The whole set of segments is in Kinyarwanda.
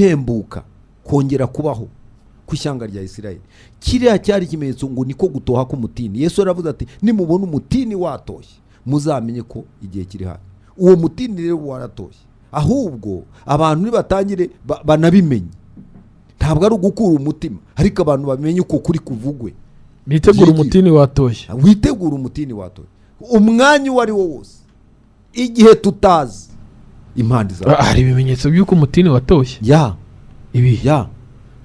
ihembuka kongera kubaho kw'ishyanga rya Isirayeli. Kiriya cyari ikimenyetso ngo niko gutoha k'umutini. Yesu aravuze ati nimubona umutini watoshye muzamenye ko igihe kiri hafi. Uwo mutini rero waratoshye, ahubwo abantu nibatangire banabimenye. Ntabwo ari ugukura umutima, ariko abantu bamenye uko kuri kuvugwe. Bitegura umutini watoshye. Witegura umutini watoshye umwanya wari wo wose, igihe tutazi impande zawe. Hari ibimenyetso by'uko umutini watoshye. Ibi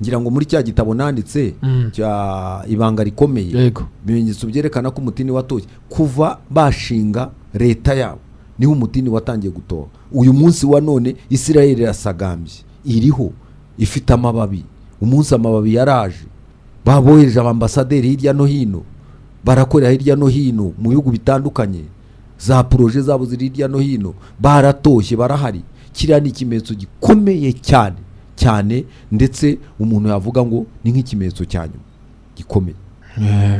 ngira ngo muri cya gitabo nanditse cya ibanga rikomeye, ibimenyetso byerekana ko umutini watoshye kuva bashinga leta yabo, niho umutini watangiye gutoha. Uyu munsi wa none Isirayeli irasagambye, iriho ifite amababi. Umunsi amababi yaraje, babohereje abambasaderi hirya no hino, barakorera hirya no hino mu bihugu bitandukanye, za proje zabo ziri hirya no hino, baratoshye, barahari. Kiriya ni ikimenyetso gikomeye cyane cyane, ndetse umuntu yavuga ngo ni nk'ikimenyetso cyanyuma gikomeye.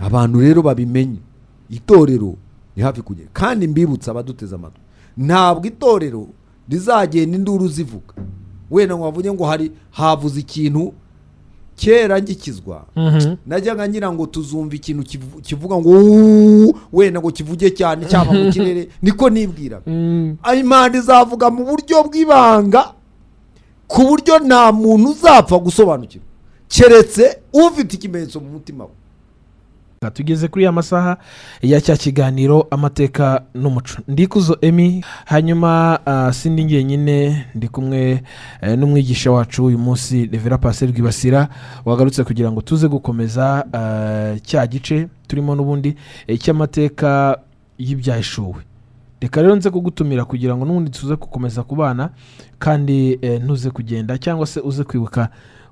Abantu rero babimenye, itorero ni hafi kugera. Kandi mbibutsa abaduteze amatwi, ntabwo itorero rizagenda induru zivuga. Wenda ngo bavuge ngo havuze ikintu kera ngikizwa, najyaga ngira ngo tuzumva ikintu kivuga ngo wenda ngo kivuge cyane cyaba mu kirere, niko nibwira. Imana izavuga mu buryo bw'ibanga, ku buryo nta muntu uzapfa gusobanukirwa keretse ufite ikimenyetso mu mutima we. Tugeze kuri ya masaha ya cya kiganiro amateka n'umuco. Ndikuzo Emi, hanyuma sindi ngenyine, ndi kumwe n'umwigisha wacu uyu munsi Reverend Pastor Rwibasira, wagarutse kugira ngo tuze gukomeza cya gice turimo n'ubundi cy'amateka y'ibyahishuwe. Reka rero nze kugutumira kugira ngo n'ubundi tuze gukomeza kubana, kandi ntuze kugenda cyangwa se uze kwibuka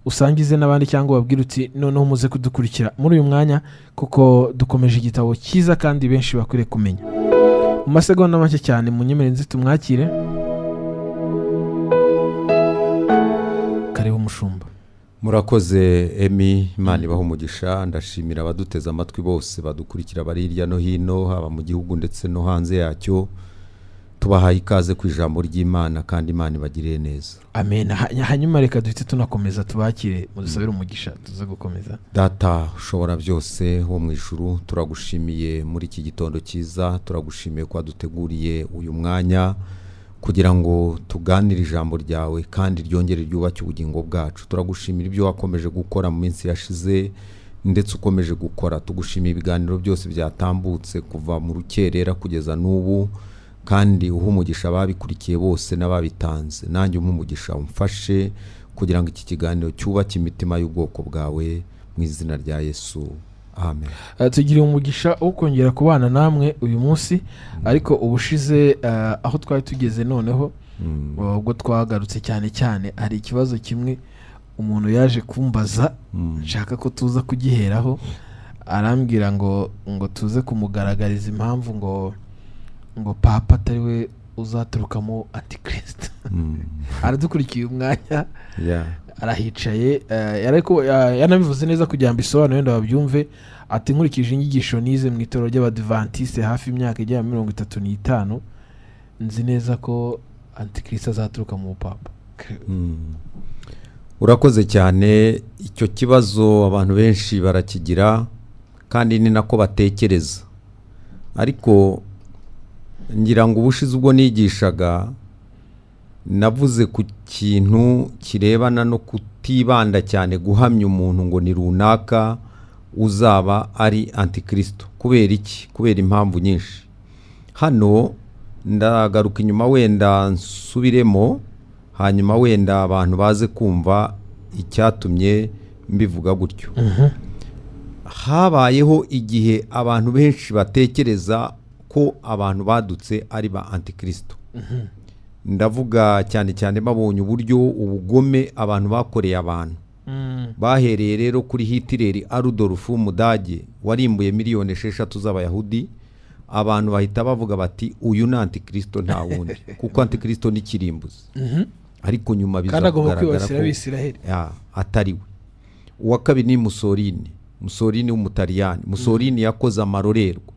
usangize n'abandi, cyangwa babwira uti noneho muze kudukurikira muri uyu mwanya, kuko dukomeje igitabo cyiza kandi benshi bakwiriye kumenya. Mu masegonda make cyane munyemerere nzi tumwakire. Karibu mushumba. Murakoze Emi, Imana ibahe umugisha. Ndashimira abaduteze amatwi bose badukurikira bari hirya no hino, haba mu gihugu ndetse no hanze yacyo. Tubahaye ikaze ku ijambo ry'Imana, kandi Imana ibagirire neza. Amen. Hanyuma reka duhite tunakomeza tubakire, mudusabire umugisha tuze gukomeza. Data ushobora byose wo mu ijuru, turagushimiye muri iki gitondo cyiza, turagushimiye ko waduteguriye uyu mwanya kugira ngo tuganire ijambo ryawe kandi ryongere ryubake ubugingo bwacu. Turagushimira ibyo wakomeje gukora mu minsi yashize ndetse ukomeje gukora. Tugushimiye ibiganiro byose byatambutse kuva mu rukerera kugeza n'ubu, kandi uhumugisha ababikurikiye bose n'ababitanze. Nanjye umugisha umfashe kugira ngo iki kiganiro cyubake imitima y'ubwoko bwawe mu izina rya Yesu. Amen. Tugire umugisha wo kongera kubana namwe uyu munsi, ariko ubushize aho twari tugeze noneho ubwo twagarutse cyane cyane, hari ikibazo kimwe umuntu yaje kumbaza, nshaka ko tuza kugiheraho. Arambwira ngo tuze kumugaragariza impamvu ngo papa atari we uzaturukamo antikristo. Aradukurikiye umwanya, arahicaye, yanabivuze neza kugira ngo bisobanure wenda babyumve. Ati nkurikije inyigisho nize mu itorero ry'Abadventiste hafi imyaka igera 35, nzi neza ko antikristo azaturuka mu papa. Urakoze cyane. Icyo kibazo abantu benshi barakigira, kandi ni nako batekereza. Ariko ngira ngo ubushize ubwo nigishaga navuze ku kintu kirebana no kutibanda cyane guhamya umuntu ngo ni runaka uzaba ari antikristo. Kubera iki? Kubera impamvu nyinshi. Hano ndagaruka inyuma wenda nsubiremo, hanyuma wenda abantu baze kumva icyatumye mbivuga gutyo. Habayeho igihe abantu benshi batekereza ko abantu badutse ari ba antikristo. Ndavuga cyane cyane babonye uburyo ubugome abantu bakoreye abantu. Bahereye rero kuri Hitler Adolf Umudage warimbuye miliyoni 6 z'abayahudi. Abantu bahita bavuga bati uyu ni antikristo nta wundi, kuko antikristo ni kirimbuzi. Ariko nyuma biza kugaragara ko atari we. Uwa kabiri ni Mussolini w'umutaliyani. Mussolini yakoze amarorerwa,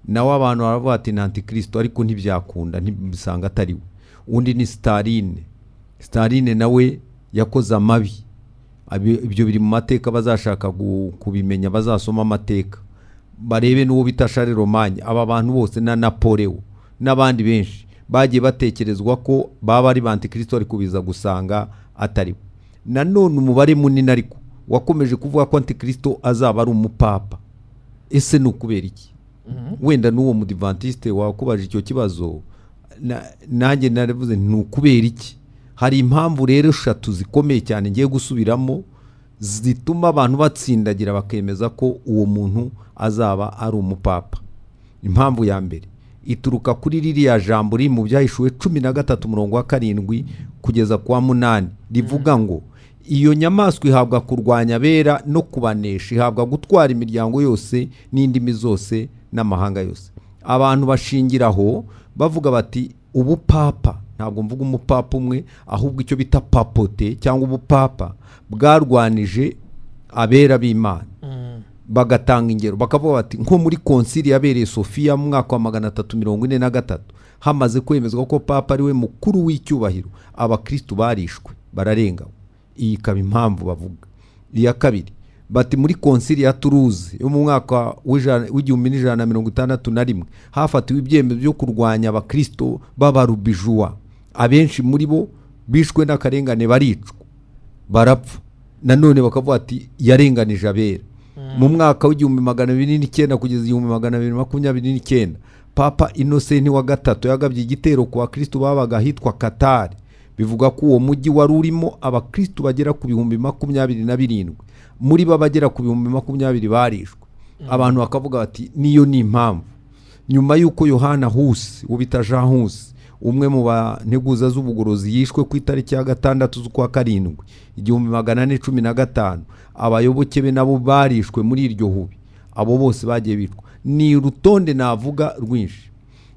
nawe abantu baravuga ati ni antikristo, ariko ntibyakunda, ntibisanga atari we. Undi ni Stalin nawe yakoze amabi. Ibyo biri mu mateka, bazashaka kubimenya bazasoma amateka barebe n'uwo bita Charles Romanye. Aba bantu bose na Napoleon n'abandi benshi bagiye batekerezwa ko baba ari antikristo, ariko biza gusanga atari. Nanone umubare munini ariko wakomeje kuvuga ko antikristo azaba ari umupapa. Ese ni ukubera iki? Wenda n'uwo mudivantiste wakubaje icyo kibazo, nanjye naravuze ni ukubera iki? Hari impamvu rero 3 zikomeye cyane ngiye gusubiramo zituma abantu batsindagira bakemeza ko uwo muntu azaba ari umupapa. Impamvu ya mbere ituruka kuri ririya jambo riri mu Byahishuwe 13:7 kugeza kwa 8 rivuga ngo iyo nyamaswa ihabwa kurwanya abera no kubanesha, ihabwa gutwara imiryango yose n'indimi zose n'amahanga yose. Abantu bashingiraho bavuga bati ubupapa, ntabwo mvuga umupapa umwe, ahubwo icyo bita papote cyangwa ubupapa bwarwanije abera b'Imana. Bagatanga ingero bakavuga bati nko muri konsili yabereye Sofia mu mwaka wa 343 hamaze kwemezwa ko papa ari we mukuru w'icyubahiro, abakristo barishwe bararengaho. Iyi ikaba impamvu bavuga. Iya kabiri bati muri konsili ya Toulouse yo mu mwaka w'1161 hafatiwe ibyemezo byo kurwanya abakristo b'abarubijua. Abenshi muri bo bishwe n'akarengane baricwa barapfa. Nanone bakavuga ati yarenganije abera. Mu mwaka w'1209 kugeza 1229 Papa Innocent wa gatatu yagabye igitero ku bakristo babaga hitwa Qatar. Bivuga ko uwo mujyi wari urimo abakristo bagera ku 27,000, muri babagera ku 20,000 barishwe. Abantu bakavuga bati niyo ni impamvu. Nyuma yuko Yohana Hus ubita Jean Hus, umwe mu banteguza z'ubugorozi, yishwe ku itariki ya 6 z'ukwa 7 1415, abayoboke be nabo barishwe muri iryo hubi. Abo bose bagiye bitwa. Ni urutonde navuga rwinshi.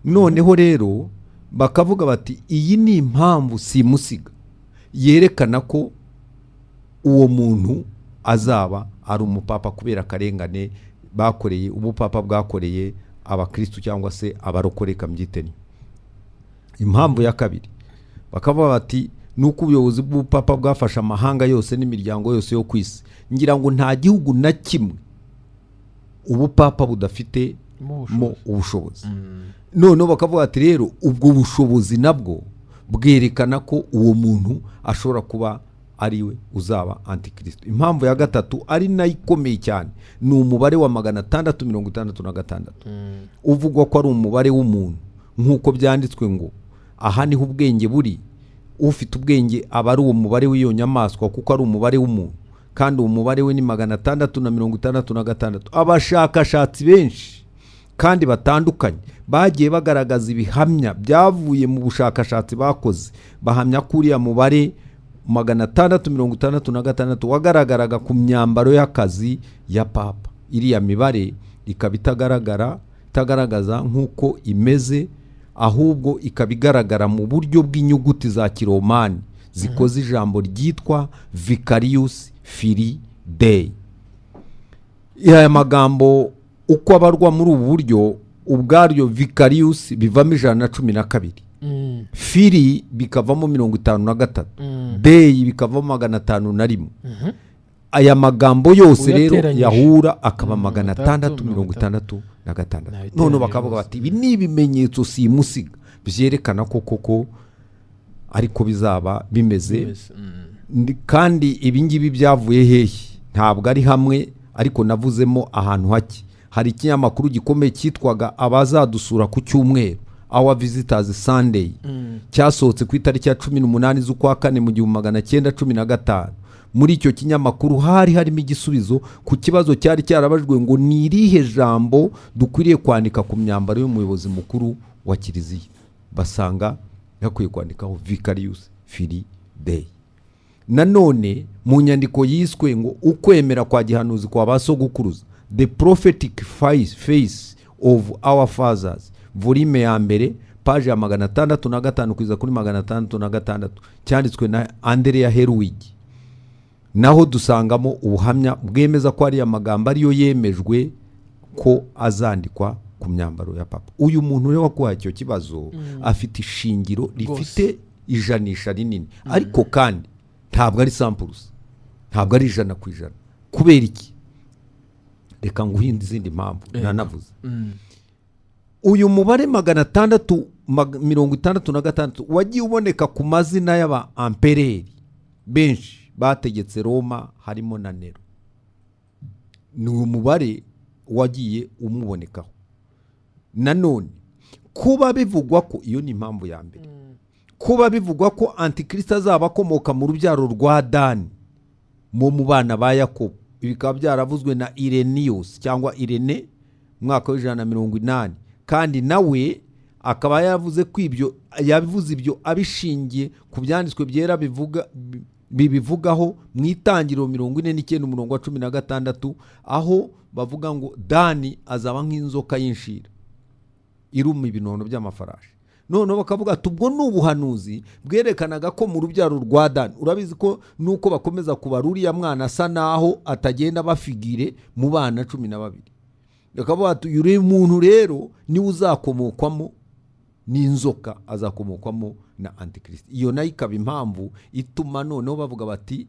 Noneho rero bakavuga bati iyi ni impamvu simusiga yerekana ko uwo muntu azaba ari umupapa kubera akarengane bakoreye, ubupapa bwakoreye abakristo cyangwa se abarokoreka mbyiteni. Impamvu ya kabiri bakavuga bati nuko ubuyobozi bw'ubupapa bwafasha amahanga yose n'imiryango yose yo kwisi. Ngira ngo nta gihugu na kimwe ubupapa budafite mo ubushobozi. None bakavuga ati rero ubwo bushobozi nabwo bwerekana ko uwo muntu ashobora kuba ari we uzaba antikristo. Impamvu ya gatatu ari nayo ikomeye cyane ni umubare wa 666. Uvugwa ko ari umubare w'umuntu, nk'uko byanditswe ngo aha niho ubwenge buri, ufite ubwenge aba ari uwo mubare w'iyo nyamaswa, kuko ari umubare w'umuntu, kandi uwo mubare we ni 666. Abashakashatsi benshi kandi batandukanye bagiye bagaragaza ibihamya byavuye mu bushakashatsi bakoze, bahamya ko uriya mubare 666 wagaragaraga ku myambaro y'akazi ya papa. Iriya mibare ikaba itagaragaza nk'uko imeze, ahubwo ikabigaragara mu buryo bw'inyuguti za Kiromani zikoze ijambo ryitwa Vicarius Filii Dei. Aya magambo uko abarwa muri ubu buryo, ubwaryo Vicarius bivamo 112, Filii bikavamo 53, Dei bikavamo 501. Aya magambo yose rero yahura akaba 666. None bakavuga bati ibi ni ibimenyetso simusiga byerekana ko koko ariko bizaba bimeze. Kandi ibi ngibi byavuye hehe? Ntabwo ari hamwe, ariko navuzemo ahantu hake. Hari ikinyamakuru gikomeye cyitwaga Abazadusura ku Cyumweru, Our Visitors Sunday, cyasohotse ku itariki ya 18 z'ukwa 4 mu 1915. Muri icyo kinyamakuru hari harimo igisubizo ku kibazo cyari cyarabajwe ngo ni irihe jambo dukwiriye kwandika ku myambaro y'umuyobozi mukuru wa kiliziya. Basanga yakwiye kwandikaho Vicarius Filii Dei. Nanone mu nyandiko yiswe ngo ukwemera kwa gihanuzi kwa basogokuruza, The Prophetic Face of Our Fathers, volume ya mbere, page ya 605 kugeza kuri 606, cyanditswe na Andrea Herwig. Naho dusangamo ubuhamya bwemeza ko ari amagambo ariyo yemejwe ko azandikwa ku myambaro ya papa. Uyu muntu rero wakuha icyo kibazo afite ishingiro rifite ijanisha rinini. Ariko kandi ntabwo ari 100%, ntabwo ari 100%. kubera iki? Reka nguhinde izindi mpamvu nanavuze. Uyu mubare 666 wagiye uboneka ku mazina y'aba ampereri benshi bategetse Roma, harimo na Nero. Ni umubare wagiye umubonekaho. Nanone kuba bivugwa ko, iyo ni impamvu ya mbere, kuba bivugwa ko antikristo azaba akomoka mu rubyaro rwa Dani mu bana ba Yakobo, bikaba byaravuzwe na Irenaeus cyangwa Irene mwaka wa 180, kandi nawe akaba yavuze ko ibyo yabivuze ibyo abishingiye ku byanditswe byera bibivugaho mu Itangiriro 49:16, aho bavuga ngo Dani azaba nk'inzoka y'inshira iruma ibinono by'amafarashi. Noneho bakavuga tubwo n'ubuhanuzi bwerekanaga ko mu rubyaro rwa Dani, urabizi ko nuko bakomeza kubaruriya mwana asa naho atagenda bafigire mu bana 12. Bakavuga ati yure umuntu rero niwe uzakomokwamo n'inzoka, azakomokwamo na antikristo. Iyo nayo ikaba impamvu ituma noneho bavuga bati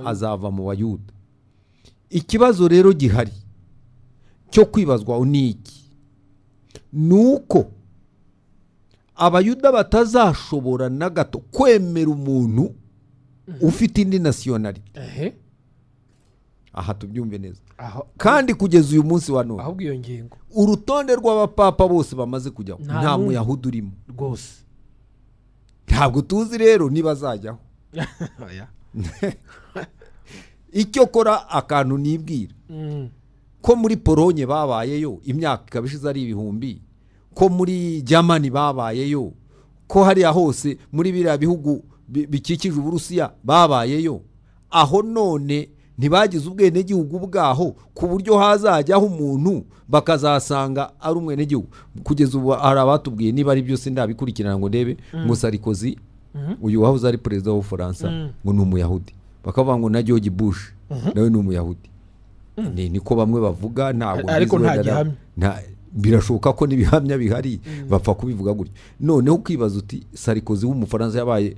azava mu Bayuda. Ikibazo rero gihari cyo kwibazwa ni iki? Nuko Abayuda batazashobora na gato kwemera umuntu ufite indi nationality. Aha tubyumve neza. Kandi kugeza uyu munsi wa none, ahubwo iyo ngingo urutonde rw'abapapa bose bamaze kujyaho nta Muyahudi urimo rwose. Ntabwo tuzi rero niba azajyaho. Icyo kora akantu nibwira ko muri Polonye babayeyo imyaka ikabishize ari 1000, ko muri Germany babayeyo, ko hariya hose muri biriya bihugu bikikije Uburusiya babayeyo. Aho none ntibagize ubwenegihugu bwaho ku buryo hazajyaho umuntu bakazasanga ari umwenegihugu. Kugeza ubu hari abatubwiye, niba ari byose ndabikurikirana ngo ndebe, ngo Sarkozy uyu wahoze ari perezida w'Ubufaransa ngo ni Umuyahudi, bakavuga ngo na George Bush nawe ni Umuyahudi. Niko bamwe bavuga, ntabwo ariko nta gihamya. Birashoboka ko nibihamya bihari bapfa kubivuga gutyo. Noneho kwibaza uti Sarkozy w'Umufaransa yabaye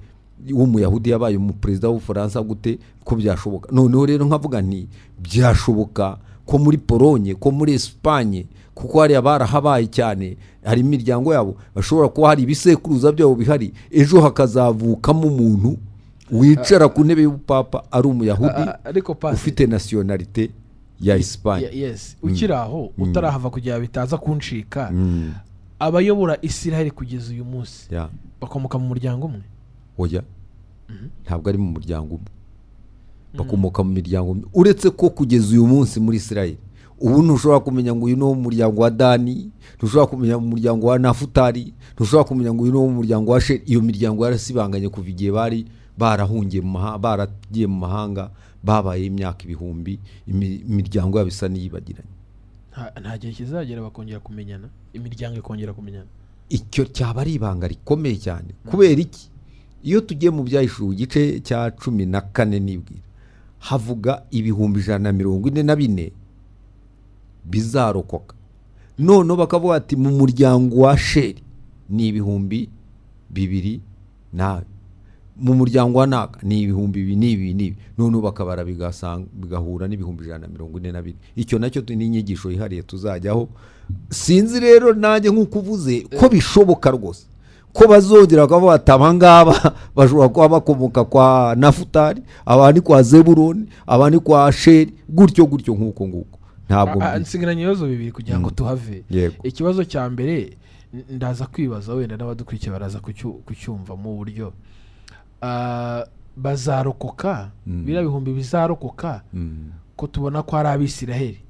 w'Umuyahudi yabaye umuperezida w'Ubufaransa gute ko byashoboka? Noneho rero nkavuga nti byashoboka ko muri Polonye, ko muri Espagne, kuko hari abarahabaye cyane, hari imiryango yabo bashobora kuba hari ibisekuruza byabo bihari, ejo hakazavukamo umuntu wicara ku ntebe y'ubupapa ari Umuyahudi ufite nationalite ya Espagne. Yes, ukiraho utarahava kugira bitaza kunshika. Abayobora Isiraheli kugeza uyu munsi bakomoka mu muryango umwe. Oya, ntabwo ari mu muryango umwe, bakomoka mu miryango umwe. Uretse ko kugeza uyu munsi muri Isiraheli ubu ntushobora kumenya ngo uyu ni wo mu muryango wa Dani, ntushobora kumenya mu muryango wa Nafutali, ntushobora kumenya ngo uyu ni wo mu muryango wa Sheri. Iyo miryango yarasibanganye kuva igihe bari barahungiye baragiye mu mahanga, babaye imyaka ibihumbi, imiryango yabo isa n'iyibagiranye. Nta gihe kizagera bakongera kumenyana, imiryango ikongera kumenyana. Icyo cyaba ari ibanga rikomeye cyane. Kubera iki? Iyo tugiye mu byahishura igice cya 14 nibwira, havuga 144 bizarokoka. None bakavuga ati mu muryango wa Sheri ni 200 na mu muryango wa Naga ni 200 none bakabara bigahura n'142. Icyo nacyo ni inyigisho ihariye tuzajyaho. Sinzi rero nanjye nk'uko uvuze ko bishoboka rwose ko bazongera bakavuga ati abangaba bashobora kuba bakomoka kwa Nafutali, abandi kwa Zebuloni, abandi kwa Sheri, gutyo nk'uko nguko. Ntabwo nsigaranye ibibazo bibiri kugira ngo tuhave. Ikibazo cya mbere ndaza kwibaza, wenda n'abadukurikiye baraza kucyumva mu buryo bazarokoka, bira bihumbi bizarokoka, ko tubona ko ari Abisiraheli.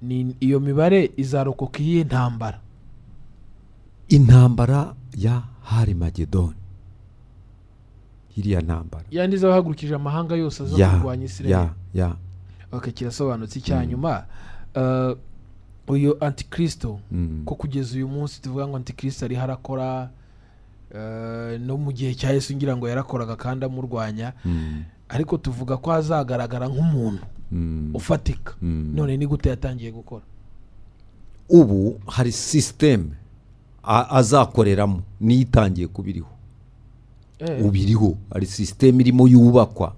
Ni iyo mibare izarokoka iyi intambara ya Harimagedoni. Iriya ntambara yandi zahagurukije amahanga yose aza kurwanya Isiraheli. Kirasobanutse. Icyanyuma uyu antikristo ko kugeza uyu munsi tuvuga ngo antikristo ari harakora, no mu gihe cya Yesu ngira ngo yarakoraga kandi amurwanya, ariko tuvuga ko azagaragara nk'umuntu ufatika. None ni gute yatangiye gukora? Ubu hari system azakoreramo niyitangiye kubiriho. ubiriho, hari sisiteme irimo yubakwa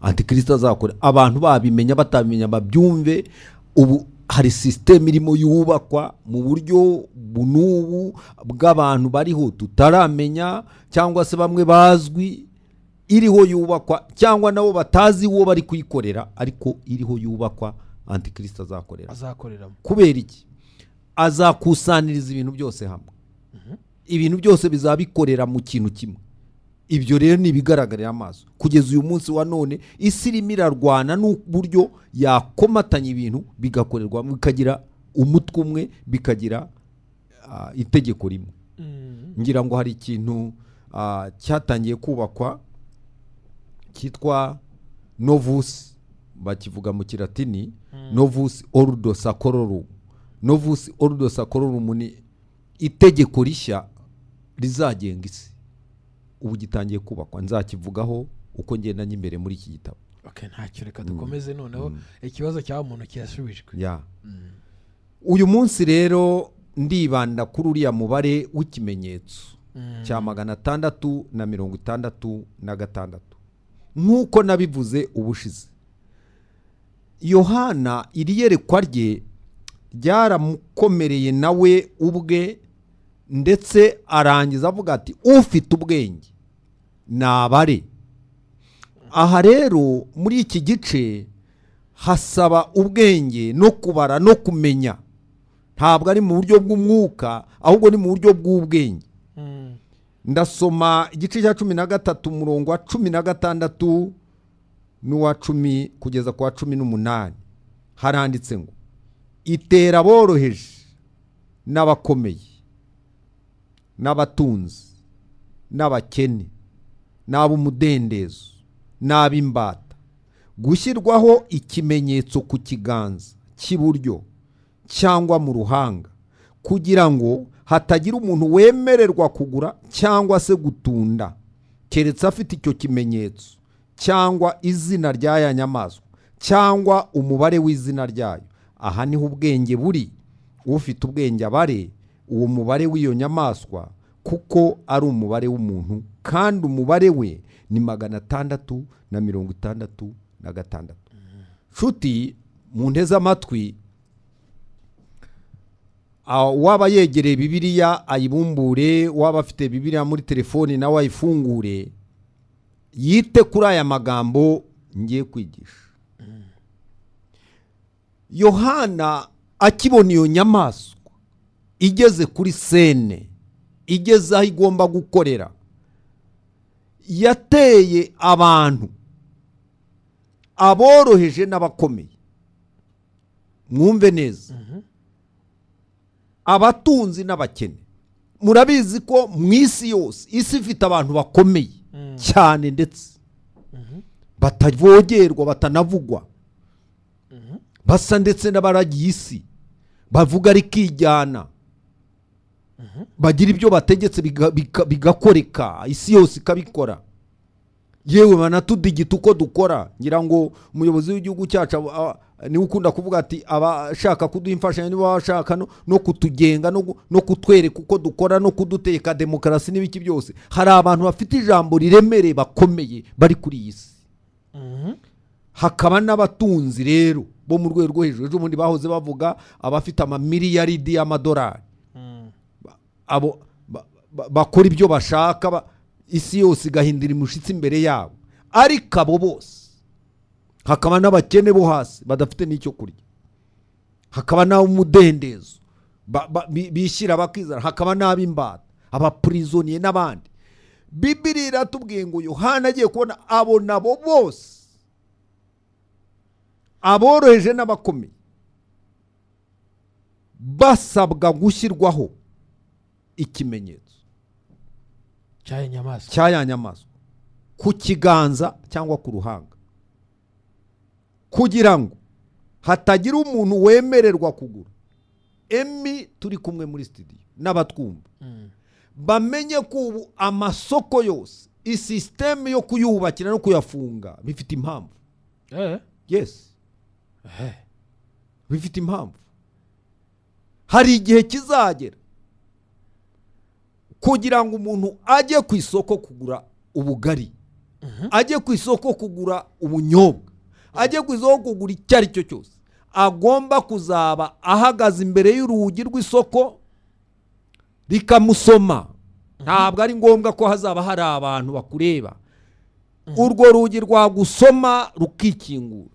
antikristo azakora, abantu babimenya batabimenya babyumve. Ubu hari sisiteme irimo yubakwa mu buryo bunubu bw'abantu bariho tutaramenya, cyangwa se bamwe bazwi, iriho yubakwa, cyangwa nabo batazi uwo bari kuyikorera, ariko iriho yubakwa antikristo azakoreramo. Kubera iki? Azakusaniriza ibintu byose hamwe, ibintu byose bizabikorera mu kintu kimwe. Ibyo rero ni ibigaragarira amaso. Kugeza uyu munsi wa none isi irimo irarwana n'uburyo yakomatanya ibintu bigakorerwa, bikagira umutwe umwe, bikagira itegeko rimwe. Ngira ngo hari ikintu cyatangiye kubakwa cyitwa novus, bakivuga mu kilatini, novus ordo sacrorum. Novus ordo sacrorum ni itegeko rishya rizagenga isi. Ubu gitangiye kubakwa, nzakivugaho uko ngendanye imbere muri iki gitabo. Ntacyo, reka dukomeze noneho ikibazo cy'aho umuntu kirasubijwe. Uyu munsi rero ndibanda kuri uriya mubare w'ikimenyetso cya 666 nk'uko nabivuze ubushize. Yohana iri yerekwa rye ryaramukomereye nawe ubwe, ndetse arangiza avuga ati ufite ubwenge nabare. Aha rero muri iki gice hasaba ubwenge no kubara no kumenya, ntabwo ari mu buryo bw'umwuka, ahubwo ni mu buryo bw'ubwenge. Ndasoma igice cya 13 umurongo wa 16 n'uwa 10 kugeza ku wa 18. Haranditse ngo itera boroheje n'abakomeye n'abatunzi n'abakene n'ab'umudendezo n'ab'imbata gushyirwaho ikimenyetso ku kiganza cy'iburyo cyangwa mu ruhanga, kugira ngo hatagira umuntu wemererwa kugura cyangwa se gutunda keretse afite icyo kimenyetso cyangwa izina ry'aya nyamaswa cyangwa umubare w'izina ryayo. Aha niho ubwenge buri. Ufite ubwenge abare uwo mubare w'iyo nyamaswa, kuko ari umubare w'umuntu, kandi umubare we ni 666. Nshuti munteze amatwi, waba yegereye Bibiliya ayibumbure, waba afite Bibiliya muri telefoni nawe ayifungure, yite kuri aya magambo ngiye kwigisha. Yohana akibona iyo nyamaswa igeze kuri sene, igeze aho igomba gukorera, yateye abantu aboroheje n'abakomeye. Mwumve neza, abatunzi n'abakene. Murabizi ko mu isi yose, isi ifite abantu bakomeye cyane, ndetse batavogerwa, batanavugwa, basa ndetse n'abaragiye isi, bavuga rikijyana, bagira ibyo bategetse bigakoreka, isi yose ikabikora, yewe banatudigita uko dukora. Ngira ngo umuyobozi w'igihugu cyacu niwe ukunda kuvuga ati abashaka kuduha imfashanyo nibo bashaka no kutugenga no kutwereka uko dukora no kuduteka demokarasi n'ibiki byose. Hari abantu bafite ijambo riremereye bakomeye bari kuri iyi si. Hakaba n'abatunzi rero bo mu rwego rwo hejuru. Ejo bundi bahoze bavuga abafite amamiliyaridi y'amadolari, abo bakora ibyo bashaka, isi yose igahindira imushitsi imbere yabo. Ariko abo bose, hakaba n'abakene bo hasi badafite n'icyo kurya, hakaba n'umudendezo bishyira bakizana, hakaba n'ab'imbata, abapurizoniye n'abandi. Bibiliya iratubwiye ngo Yohana agiye kubona abo nabo bose, aboroheje n'abakomeye, basabwa gushyirwaho ikimenyetso cy'aya nyamaswa ku kiganza cyangwa ku ruhanga, kugira ngo hatagira umuntu wemererwa kugura. Turi kumwe muri studio n'abatwumva bamenye ko ubu amasoko yose, isisiteme yo kuyubakira no kuyafunga bifite impamvu. Yes, bifite impamvu. Hari igihe kizagera kugira ngo umuntu ajye ku isoko kugura ubugari, ajye ku isoko kugura ubunyobwa, ajye ku isoko kugura icyo ari cyo cyose, agomba kuzaba ahagaze imbere y'urugi rw'isoko rikamusoma. Ntabwo ari ngombwa ko hazaba hari abantu bakureba. Urwo rugi rwagusoma rukikingura.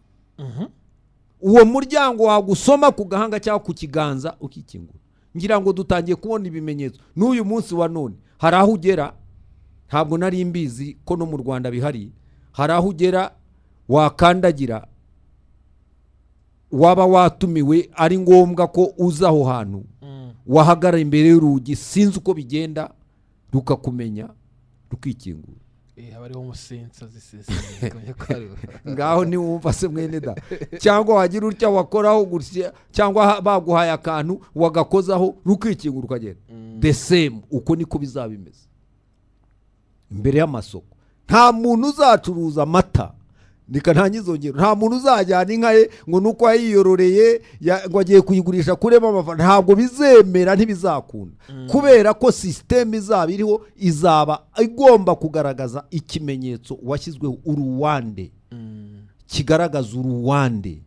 Uwo muryango wagusoma ku gahanga cyangwa ku kiganza ukikingura. Ngira ngo dutangiye kubona ibimenyetso. N'uyu munsi wa none hari aho ugera, ntabwo nari mbizi ko no mu Rwanda bihari, hari aho ugera wakandagira, waba watumiwe ari ngombwa ko uza aho hantu, wahagarara imbere y'urugi, sinzi uko bigenda, rukakumenya rukikingura. Hariho umusensa zisese ngaho ni wumva se mwene da, cyangwa wagira utya wakoraho gutya, cyangwa baguhaye akantu wagakozaho rukikingura ukagenda. The same, uko niko bizaba bimeze imbere y'amasoko. Nta muntu uzacuruza amata, nika ntangizongero, nta muntu uzajyana inka ye ngo nuko yayiyororeye ngo agiye kuyigurisha kurema amafaranga. Ntabwo bizemera, ntibizakunda, kubera ko system izaba iriho izaba igomba kugaragaza ikimenyetso washyizweho, uruwande kigaragaza uruwande.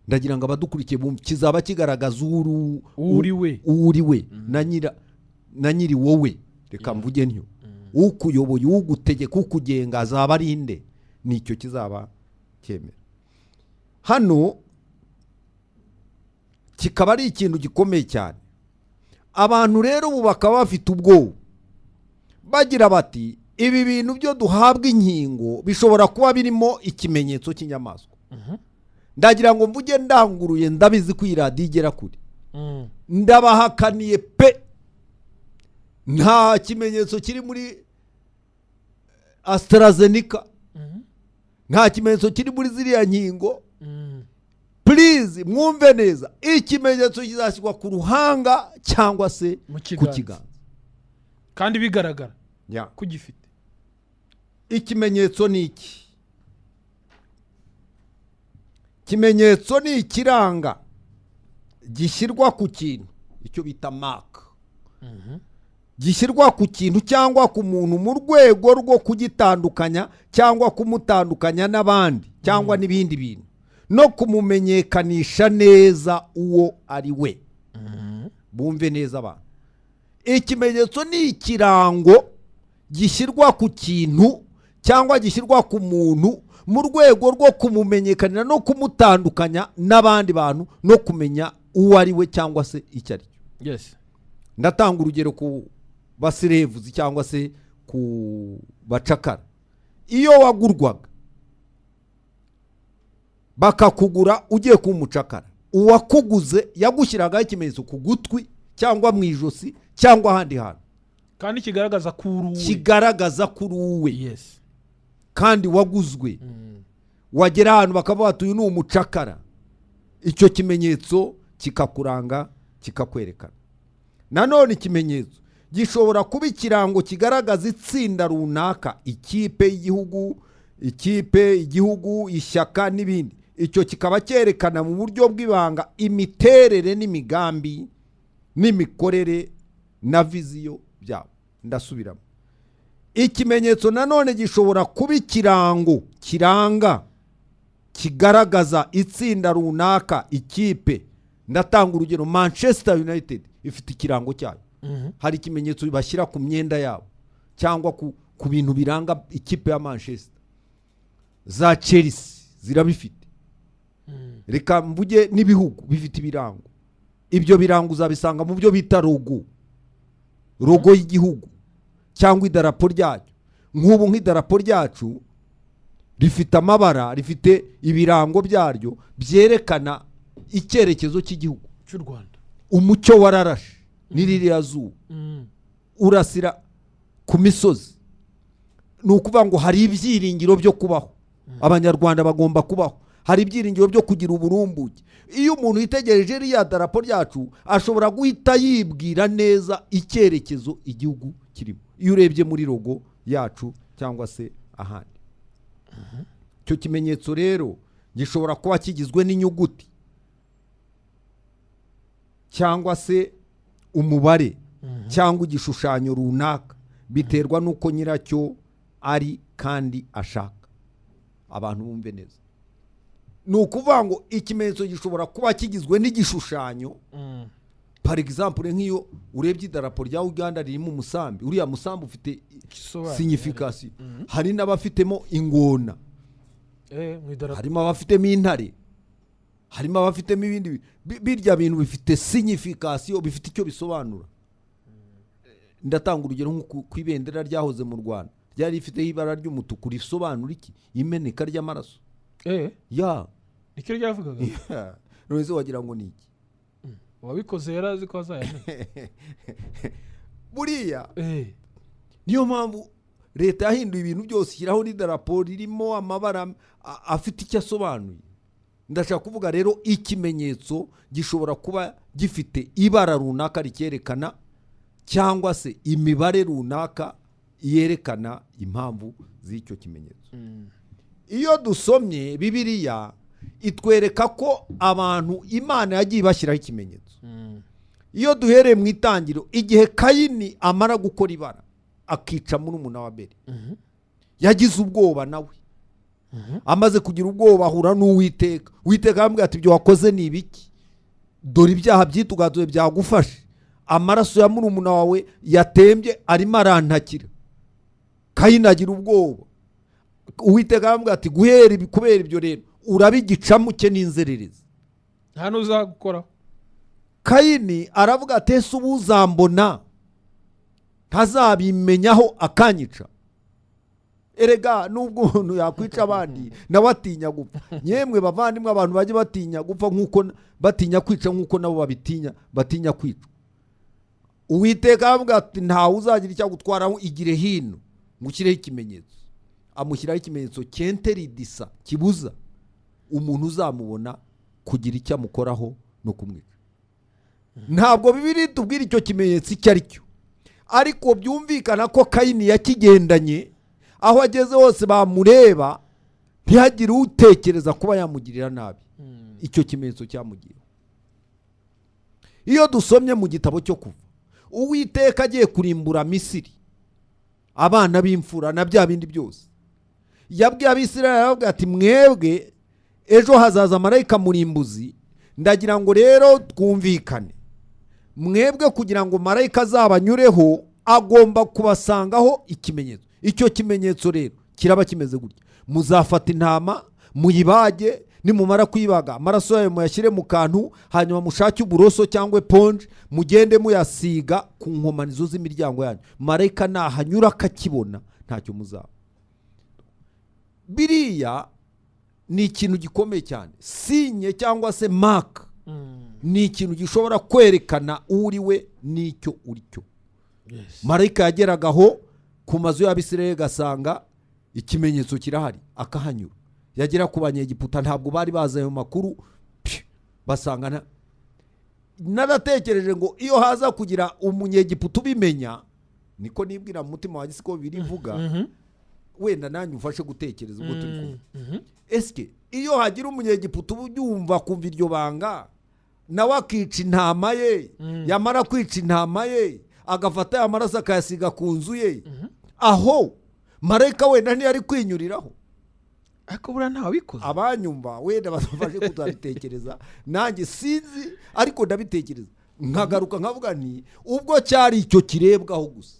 Ndagira ngo abadukurikiye bumve, kizaba kigaragaza uriwe na nyiri wowe, reka mvuge ntyo, ukuyoboye, ugutegeka, ukugenga azaba ari inde, nicyo kizaba cyemera. Hano kikaba ari ikintu gikomeye cyane. Abantu rero ubu bakaba bafite ubwoba, bagira bati ibi bintu byo duhabwa inkingo bishobora kuba birimo ikimenyetso cy'inyamaswa. Ndagira ngo mvuge ndanguruye, ndabizi ko iradiyo igera kure, ndabahakaniye pe, nta kimenyetso kiri muri AstraZeneca, nta kimenyetso kiri muri ziriya nkingo. Please mwumve neza, ikimenyetso kizashyirwa ku ruhanga cyangwa se ku kiganza, kandi bigaragara ko gifite ikimenyetso. Ni iki kimenyetso? Ni ikiranga gishyirwa ku kintu, icyo bita mark, gishyirwa ku kintu cyangwa ku muntu mu rwego rwo kugitandukanya cyangwa kumutandukanya n'abandi cyangwa n'ibindi bintu, no kumumenyekanisha neza uwo ari we. Bumve neza abantu, ikimenyetso ni ikirango gishyirwa ku kintu cyangwa gishyirwa ku muntu mu rwego rwo kumumenyekanira no kumutandukanya n'abandi bantu, no kumenya uwo ari we cyangwa se icyo ari cyo. Ndatanga urugero ku basirevuzi cyangwa se ku bacakara. Iyo wagurwaga bakakugura ugiye kuba umucakara, uwakuguze yagushyiragaho ikimenyetso ku gutwi cyangwa mu ijosi cyangwa ahandi hantu, kandi kigaragaza ko uri uwe, kandi waguzwe. Wagera ahantu bakavuga ati uyu ni umucakara, icyo kimenyetso kikakuranga, kikakwerekana. Nanone ikimenyetso gishobora kuba ikirango kigaragaza itsinda runaka, ikipe y'igihugu, ishyaka n'ibindi. Icyo kikaba cyerekana mu buryo bw'ibanga imiterere n'imigambi n'imikorere na viziyo byabo. Ndasubiramo, ikimenyetso nanone gishobora kuba ikirango kiranga, kigaragaza itsinda runaka, ikipe. Ndatanga urugero, Manchester United ifite ikirango cyayo. Hari ikimenyetso bashyira ku myenda yabo cyangwa ku bintu biranga ikipe ya Manchester. Za Chelsea zirabifite. Reka mvuge n'ibihugu bifite ibirango. Ibyo birango uzabisanga mu byo bita logo y'igihugu cyangwa idarapo ryacyo. Nk'ubu nk'idarapo ryacu rifite amabara, rifite ibirango byaryo byerekana icyerekezo cy'igihugu cy'u Rwanda. Umucyo wararashe n'iririya zuba, urasira ku misozi. Ni ukuvuga ngo hari ibyiringiro byo kubaho, abanyarwanda bagomba kubaho, hari ibyiringiro byo kugira uburumbuke. Iyo umuntu yitegereje iriya darapo ryacu ashobora guhita yibwira neza icyerekezo igihugu kirimo, iyo urebye muri logo yacu cyangwa se ahandi. Icyo kimenyetso rero gishobora kuba kigizwe n'inyuguti cyangwa se umubare cyangwa igishushanyo runaka biterwa n'uko nyiracyo ari kandi ashaka. Abantu bumve neza, ni ukuvuga ngo ikimenyetso gishobora kuba kigizwe n'igishushanyo. Par exemple nk'iyo urebye idarapo rya Uganda ririmo umusambi, uriya musambi ufite signification. Hari n'abafitemo ingona, harimo abafitemo intare, harimo abafitemo ibindi. Birya bintu bifite signification, bifite icyo bisobanura. Ndatanga urugero nko ku ibendera ryahoze mu Rwanda, ryari rifite ibara ry'umutuku, risobanura iki? Imeneka ry'amaraso. Ya nicyo ryavugaga. None se wagira ngo ni iki? Wabikoze yarazi ko azayamenya. Buriya niyo mpamvu leta yahinduye ibintu byose, ishyiraho n'idarapo ririmo amabara afite icyo asobanuye. Ndashaka kuvuga rero ikimenyetso gishobora kuba gifite ibara runaka rikerekana, cyangwa se imibare runaka yerekana impamvu z'icyo kimenyetso. Iyo dusomye Bibiliya itwereka ko abantu Imana yagiye bashyiraho ikimenyetso. Iyo duhereye mu itangiro, igihe Kayini amara gukora ibara akica murumuna wa Abeli, yagize ubwoba nawe. Amaze kugira ubwoba ahura n'Uwiteka. Uwiteka aramubwira ati ibyo wakoze ni ibiki? Dore ibyaha byitugaduye byagufashe, amaraso ya murumuna wawe yatembye arimo arantakira. Kayini agira ubwoba. Uwiteka aramubwira ati kubera ibyo rero urabigicamuke n'inzererezi, nta n'uzagukoraho. Kayini aravuga ati ese ubu uzambona ntazabimenyaho akanyica? Erega nubwo umuntu yakwica abandi nawe atinya gupfa. Yemwe bavandimwe, abantu bajye batinya gupfa nk'uko batinya kwica, nk'uko nabo batinya kwica. Uwiteka aravuga ati ntawe uzagira icyo gutwaraho, igire hino ngushyireho ikimenyetso. Amushyiraho ikimenyetso cy'enteridisa, kibuza umuntu uzamubona kugira icyo amukoraho no kumwica. Ntabwo Bibiliya tubwira icyo kimenyetso icyo ari cyo, ariko byumvikana ko Kayini yakigendanye. Aho ageze hose bamureba, ntihagire utekereza kuba yamugirira nabi. Icyo kimenyetso cyamugiye. Iyo dusomye mu gitabo cyo Kuva, Uwiteka agiye kurimbura Misiri, abana b'imfura na bya bindi byose, yabwiye Abisirayeli aravuga ati mwebwe ejo hazaza marayika murimbuzi, ndagira ngo rero twumvikane. Mwebwe kugira ngo marayika azabanyureho agomba kubasangaho ikimenyetso. Icyo kimenyetso rero kiraba kimeze gutya: muzafata intama muyibage, nimumara kuyibaga amaraso yayo muyashyire mu kantu, hanyuma mushake uburoso cyangwa eponge, mugende muyasiga ku nkomanizo z'imiryango yanyu. Marayika nahanyura akakibona ntacyo muzaba. Biriya ni ikintu gikomeye cyane. Sinye cyangwa se mark ni ikintu gishobora kwerekana uri we n'icyo uri cyo. Marayika yageragaho ku mazu y'Abisirayeli gasanga ikimenyetso kirahari, akahanyura. Yagera ku Banyegiputa ntabwo bari bazi ayo makuru, basanga naratekereje ngo iyo haza kugira Umunyegiputa ubimenya, niko nibwira mu mutima wanjye siko birivuga, wenda nanjye ufashe gutekereza ubwo turi kumwe. Eske iyo hagira Umunyegiputa ubyumva kumva iryo banga, nawe akica intama ye, yamara kwica intama ye agafata ya maraso akayasiga ku nzu ye, aho marayika wenda ntiyari kwinyuriraho. Ariko buriya ntawabikoze. Abanyumva wenda bafashe kuzabitekereza, nanjye sinzi, ariko ndabitekereza nkagaruka nkavuga nti ubwo cyari icyo kirebwaho gusa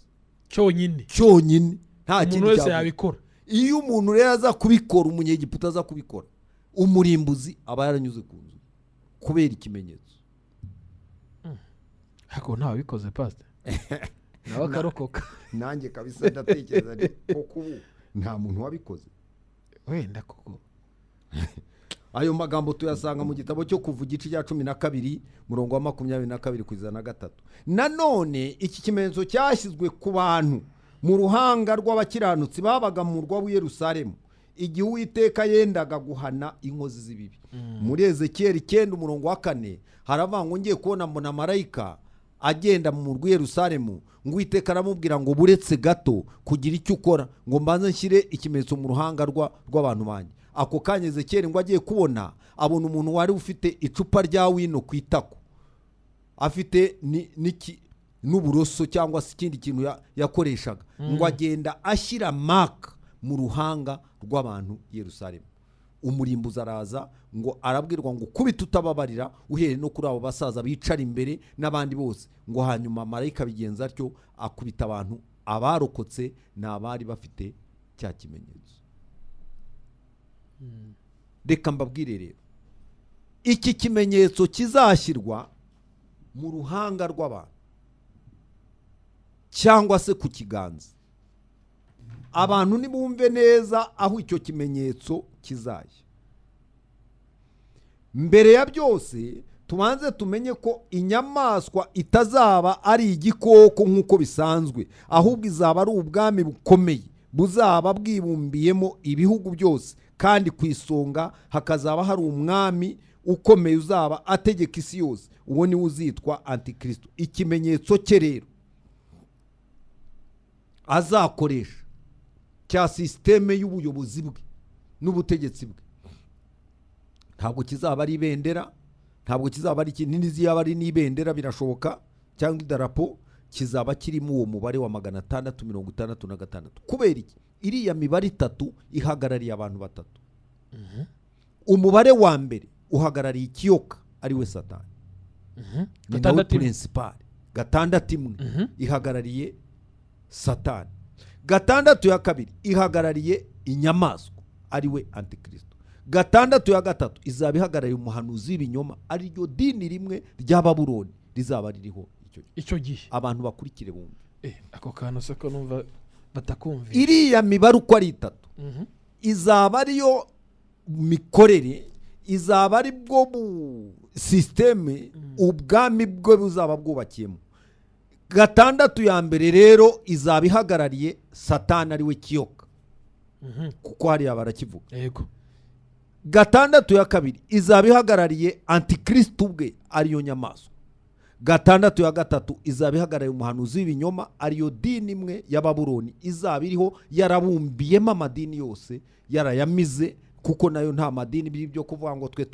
cyonyine, nta kindi wese yabikora. Iyo umuntu rero aza kubikora, Umunyegiputa aza kubikora, umurimbuzi aba yaranyuze ku nzu kubera ikimenyetso. Ariko ntawabikoze pastor. Nawe akarokoka. Nanjye kabisa ndatekereza nti koko ubu nta muntu wabikoze. Wenda koko. Ayo magambo tuyasanga mu gitabo cyo Kuva igice cya 12 murongo wa 22-23. Nanone iki kimenyetso cyashyizwe ku bantu mu ruhanga rw'abakiranutsi babaga mu murwa w'i Yerusalemu igihe Uwiteka yendaga guhana inkozi z'ibibi. Muri Ezekiel 9 umurongo wa 4 haravuga ngo ngiye kubona mbona marayika agenda mu murwa w'i Yerusalemu, ngo Uwiteka aramubwira ngo buretse gato kugira icyo ukora, ngo mbanze nshyire ikimenyetso mu ruhanga rw'abantu banjye. Ako kanya Ezekiel ngo agiye kubona, abona umuntu wari ufite icupa rya wino ku itako, afite n'uburoso cyangwa se ikindi kintu yakoreshaga ngo agenda ashyira maka mu ruhanga rw'abantu Yerusalemu. Umurimbuzi araza ngo arabwirwa ngo kubita utababarira uhereye no kuri abo basaza bicara imbere n'abandi bose, ngo hanyuma marayika bigenza atyo akubita abantu abarokotse n'abari bafite cya kimenyetso. Reka mbabwire rero, iki kimenyetso kizashyirwa mu ruhanga rw'abantu cyangwa se ku kiganza. Abantu nibumve neza aho icyo kimenyetso kizajya. Mbere ya byose tubanze tumenye ko inyamaswa itazaba ari igikoko nk'uko bisanzwe, ahubwo izaba ari ubwami bukomeye buzaba bwibumbiyemo ibihugu byose, kandi ku isonga hakazaba hari umwami ukomeye uzaba ategeka isi yose. Uwo niwe uzitwa Antikristo. Ikimenyetso cye rero azakoresha cya sisiteme y'ubuyobozi bwe n'ubutegetsi bwe, ntabwo kizaba ari ibendera, ntabwo kizaba ari kinini, ziyaba ari n'ibendera birashoboka cyangwa idarapo, kizaba kirimo uwo mubare wa 666. Kubera iki? Iriya mibare 3 ihagarariye abantu batatu. Umubare wa mbere uhagarariye ikiyoka ari we Satani. Ni nawe principal. 6 ihagarariye Satani. 6 ya kabiri ihagarariye inyamaswa ari we Antikristo. 6 ya gatatu izaba ihagarariye umuhanuzi w'ibinyoma, ari ryo dini rimwe rya Babuloni rizaba ririho icyo gihe. Abantu bakurikire bumve. Ako kantu se ko numva batakumvira. Iriya mibare uko ari 3 izaba ariyo mikorere, izaba ari bwo systeme ubwami bwo buzaba bwubakiyemo. 6 ya mbere rero izaba ihagarariye Satani ari we kiyoka, kuko hari abarakivuga. Yego. 6 ya kabiri izaba ihagarariye Antikristo ubwe ariyo nyamaswa. 6 ya gatatu izaba ihagarariye umuhanuzi w'ibinyoma, ariyo dini imwe ya Babuloni izaba iriho yarabumbiyemo amadini yose, yarayamize, kuko nayo nta madini byo kuvuga ngo twe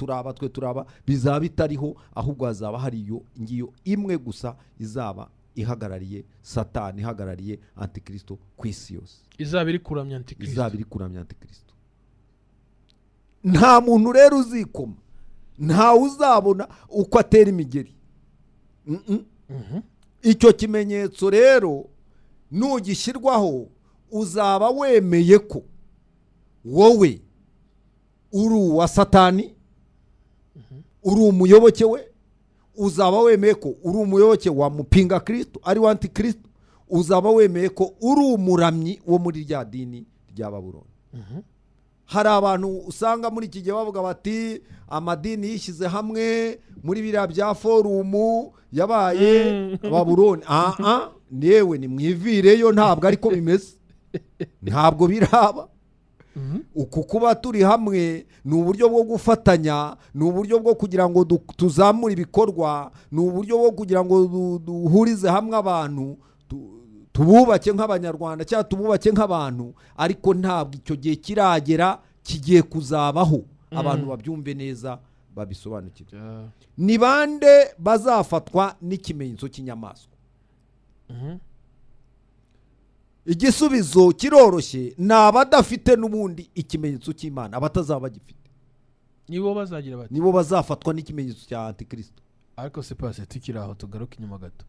turaba bizaba bitariho, ahubwo hazaba hari iyo ngiyo imwe gusa izaba ihagarariye Satani, ihagarariye Antikristo ku isi yose. Izaba iri kuramya Antikristo. Nta muntu rero uzikoma, nta uzabona uko atera imigeri. Icyo kimenyetso rero nugishyirwaho uzaba wemeye ko wowe uri uwa Satani, uri umuyoboke we. Uzaba wemeye ko uri umuyoboke wa mupinga Kristo ari wa Antikristo. Uzaba wemeye ko uri umuramyi wo muri rya dini rya Babuloni. Hari abantu usanga muri iki gihe bavuga bati amadini yishyize hamwe muri biriya bya forumu yabaye Babuloni. Newe ni mwivireyo, ntabwo ariko bimeze, ntabwo biraba. Uku kuba turi hamwe ni uburyo bwo gufatanya, ni uburyo bwo kugira ngo tuzamure ibikorwa, ni uburyo bwo kugira ngo duhurize hamwe abantu, tububake nk'abanyarwanda cyangwa tububake nk'abantu. Ariko ntabwo icyo gihe kiragera, kigiye kuzabaho. Abantu babyumve neza, babisobanukirwe. Ni bande bazafatwa n'ikimenyetso cy'inyamaswa? Igisubizo kiroroshye, ni abadafite n'ubundi ikimenyetso cy'Imana, abatazaba bagifite. Nibo bazagira bati, nibo bazafatwa n'ikimenyetso cya Antikristo. Ariko se pase tukiri aho tugaruka inyuma gato.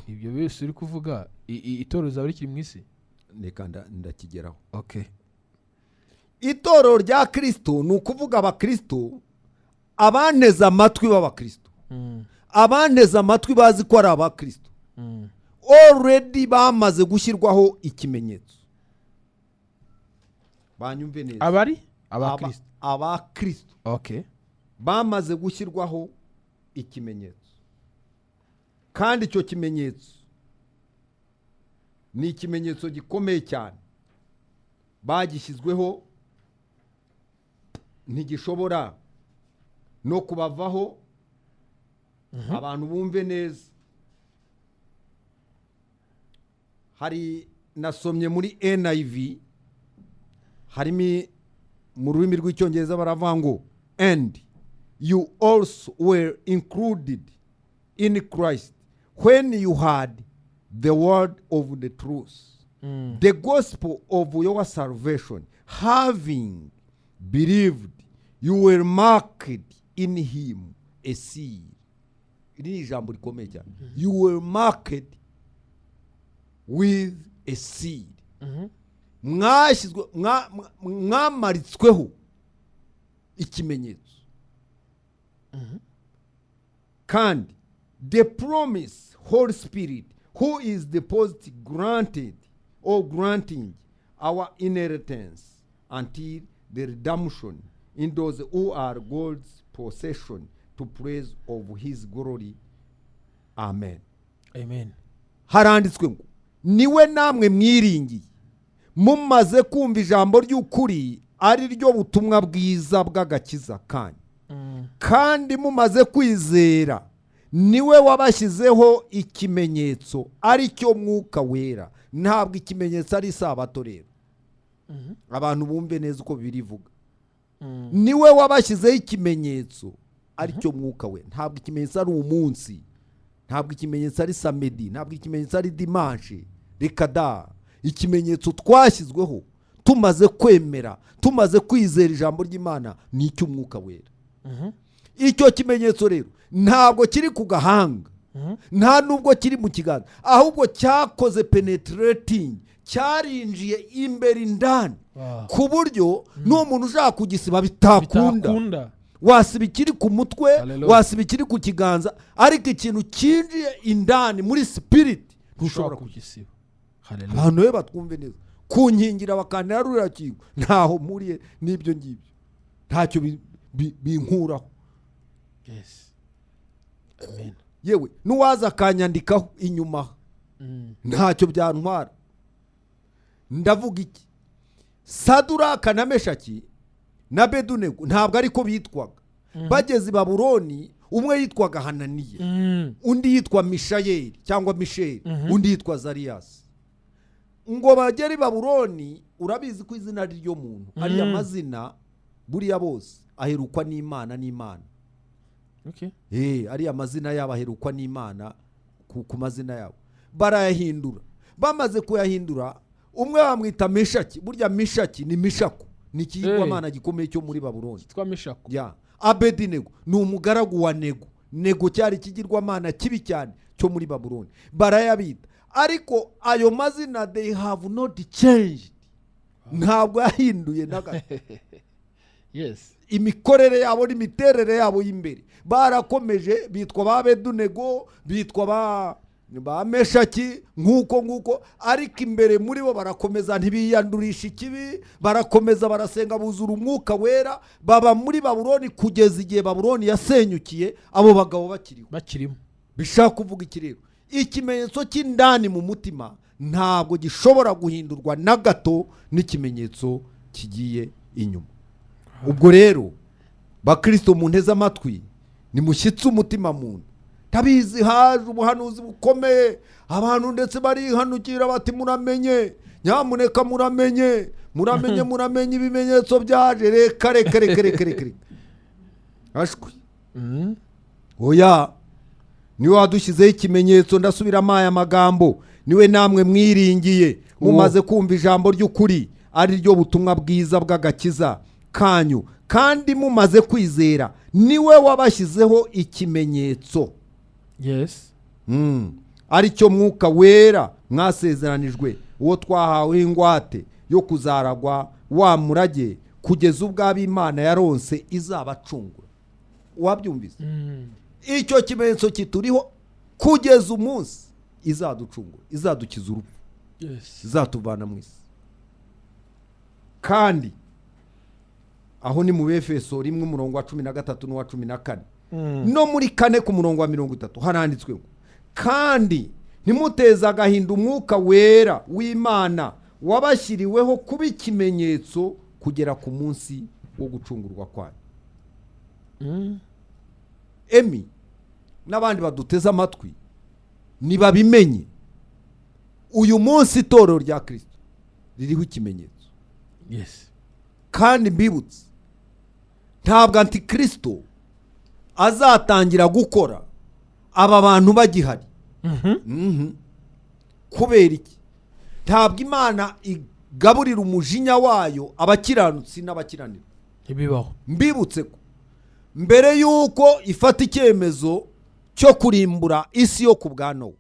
Ibyo byose uri kuvuga itorero zawe rikiri mu isi? Neka ndakigeraho. Okay. Itorero rya Kristo ni ukuvuga abakristo, abaneza amatwi b'abakristo, abaneza amatwi bazi ko ari abakristo, already bamaze gushyirwaho ikimenyetso. Banyumve neza. Abakristo. Okay. Bamaze gushyirwaho ikimenyetso, kandi icyo kimenyetso ni ikimenyetso gikomeye cyane. Bagishyizweho, ntigishobora no kubavaho. Abantu bumve neza. Hari nasomye muri NIV, harimo mu rurimi rw'icyongereza baravuga ngo and you also were included in Christ when you had the word of the truth, the gospel of your salvation, having believed, you were marked in him a seal. Iri ni ijambo rikomeye cyane. You were marked with a seal. Mwamaritsweho ikimenyetso. Kandi the promise Holy Spirit, who is deposit granted or granting our inheritance until the redemption in those who are God's possession, to praise of his glory. Amen. Amen. Haranditswe ngo niwe namwe mwiringiye mumaze kumva ijambo ry'ukuri ari ryo butumwa bwiza bw'agakiza kanyu. Kandi mumaze kwizera niwe wabashyizeho ikimenyetso aricyo mwuka wera. Ntabwo ikimenyetso ari isabato rero. Abantu bumve neza uko birivuga. Niwe wabashyizeho ikimenyetso aricyo mwuka wera. Ntabwo ikimenyetso ari umunsi, ntabwo ikimenyetso ari samedi, ntabwo ikimenyetso ari dimanche. Reka da, ikimenyetso twashyizweho tumaze kwemera, tumaze kwizera ijambo ry'Imana, nicyo mwuka wera. Icyo kimenyetso rero ntabwo kiri ku gahanga, nta nubwo kiri mu kiganza, ahubwo cyakoze penetrating, cyarinjiye imbere indani, ku buryo n'umuntu ushaka kugisiba bitakunda. Wasiba ikiri ku mutwe, wasiba ikiri ku kiganza, ariko ikintu cyinjiye indani muri spirit ntushobora kugisiba. Abantu be batwumve neza, kunkingira bakantera ruriya kintu ntaho muriye n'ibyo ngibyo, ntacyo binkuraho. Yes. Amen. Yewe nuwaza akanyandikaho inyuma ntacyo byantwara. Ndavuga iki? Saduraka na Meshaki na Bedunego ntabwo ariko bitwaga. Bageze i Babuloni, umwe yitwaga Hananiya, undi yitwa Mishayeli cyangwa Misheli, undi yitwa Zariyasi. Ngo bagere i Babuloni, urabizi ko izina ryo muntu ari amazina buriya bose aherukwa n'Imana n'Imana. Okay. Ari amazina yabo aherukwa n'Imana ku mazina yabo. Barayahindura. Bamaze kuyahindura, umwe bamwita Meshaki. Burya Meshaki ni Mishaku, ni ikigirwamana gikomeye cyo muri Babuloni. Kitwa Mishaku. Ya. Abedinego ni umugaragu wa Nego. Nego cyari ikigirwamana kibi cyane cyo muri Babuloni. Barayabita. Ariko ayo mazina they have not changed. Ntabwo yahinduye naga. Yes. Imikorere yabo n'imiterere yabo y'imbere barakomeje, bitwa ba Bedunego, bitwa ba Meshaki nkuko, ariko imbere muri bo barakomeza ntibiyandurisha ikibi, barakomeza barasenga, buzura umwuka wera, baba muri Babuloni kugeza igihe Babuloni yasenyukiye, abo bagabo bakirimo. Bishaka kuvuga iki rero? Ikimenyetso cy'indani mu mutima ntabwo gishobora guhindurwa na gato n'ikimenyetso kigiye inyuma. Ubwo rero bakristo mu nteze amatwi, nimushyitse umutima muntu. Tabizi haje ubuhanuzi bukomeye, abantu ndetse barihanukira bati muramenye, nyamuneka muramenye ibimenyetso byaje. Reka ashwi. Oya, niwe wadushyizeho ikimenyetso. Ndasubiramo aya magambo, niwe namwe mwiringiye mumaze kumva ijambo ry'ukuri ari ryo butumwa bwiza bw'agakiza kanyu, kandi mumaze kwizera niwe wabashyizeho ikimenyetso. Yes. Aricyo mwuka wera mwasezeranijwe, uwo twahawe ingwate yo kuzaragwa wa murage kugeza ubwo Imana yaronse izabacungura. Wabyumvise? Icyo kimenyetso kituriho kugeza umunsi izaducungura, izadukiza urupfu. Yes. Izatuvana mu isi. Kandi aho ni mu Befeso 1:13 n'uwa 14. No muri 4 ku murongo wa 30 haranditswe ngo kandi ntimuteze agahinda umwuka wera w'Imana wabashyiriweho kuba ikimenyetso kugera ku munsi wo gucungurwa kwanyu. Emi n'abandi baduteze amatwi nibabimenye, uyu munsi itorero rya Kristo ririho ikimenyetso. Yes. Kandi mbibutse, ntabwo antikristo azatangira gukora aba bantu bagihari. kubera iki? Ntabwo Imana igaburira umujinya wayo abakiranutsi n'abakiranira. Ntibibaho. Mbibutse ko mbere yuko ifata icyemezo cyo kurimbura isi yo ku bwa Nowa,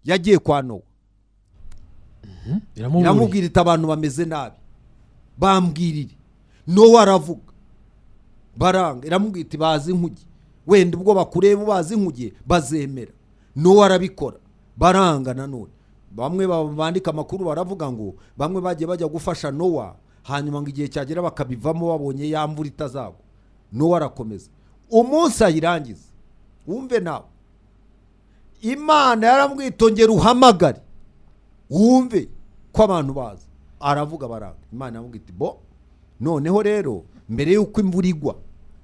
yagiye kwa Nowa iramubwira iti abantu bameze nabi, bambwirire. Nowa aravuga, baranga. Iramubwira iti bazi inkuge, wenda ubwo bakureba bazi inkuge bazemera. Nowa arabikora, baranga. Nanone bamwe bandika amakuru baravuga ngo bamwe bagiye bajya gufasha Nowa, hanyuma ngo igihe cyagera bakabivamo babonye ya mvura itazagwa. Nowa arakomeza, umunsi ayirangiza. Wumve nawe, Imana yaramwitongera uhamagare wumve ko abantu baza. Aravuga, baranga. Imana yamubwira iti bo, noneho rero mbere yuko imvura igwa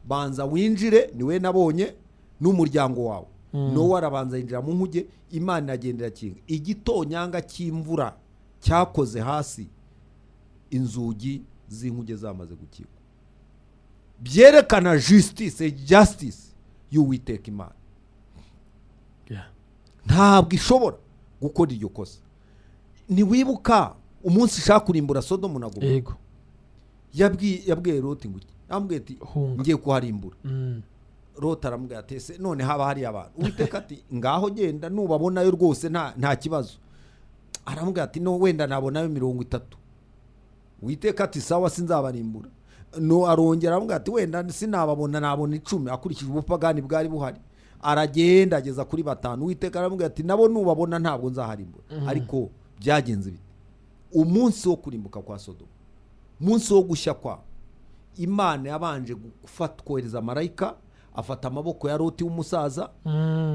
banza winjire, niwe nabonye n'umuryango wawe. Nowa arabanza yinjira mu nkuge. Imana yagendera kinga igitonyanga cy'imvura cyakoze hasi, inzugi z'inkuge zamaze gukirwa. Byerekana justice y'Uwiteka Imana. Ntabwo ishobora gukora iryo kosa. Niwibuka umunsi ishaka kurimbura Sodomu na Gomora, yego, yabwiye Loti ngo yambwiye ati ngiye kuharimbura. Loti aramubwira ati ese none haba hari abantu? Uwiteka ati ngaho genda, nubabonayo rwose nta kibazo. Aramubwira ati no, wenda nabonayo 30. Uwiteka ati sawa, sinzabarimbura. No, arongera aramubwira ati wenda sinababona, nabona 10 akurikije ubupagani bwari buhari. Aragenda ageza kuri 5. Uwiteka aramubwira ati nabo nubabona ntabwo nzaharimbura. Ariko byagenze bite? Umunsi wo kurimbuka kwa Sodomu, umunsi wo gushya kwa, Imana yabanje kohereza marayika, afata amaboko ya Loti w'umusaza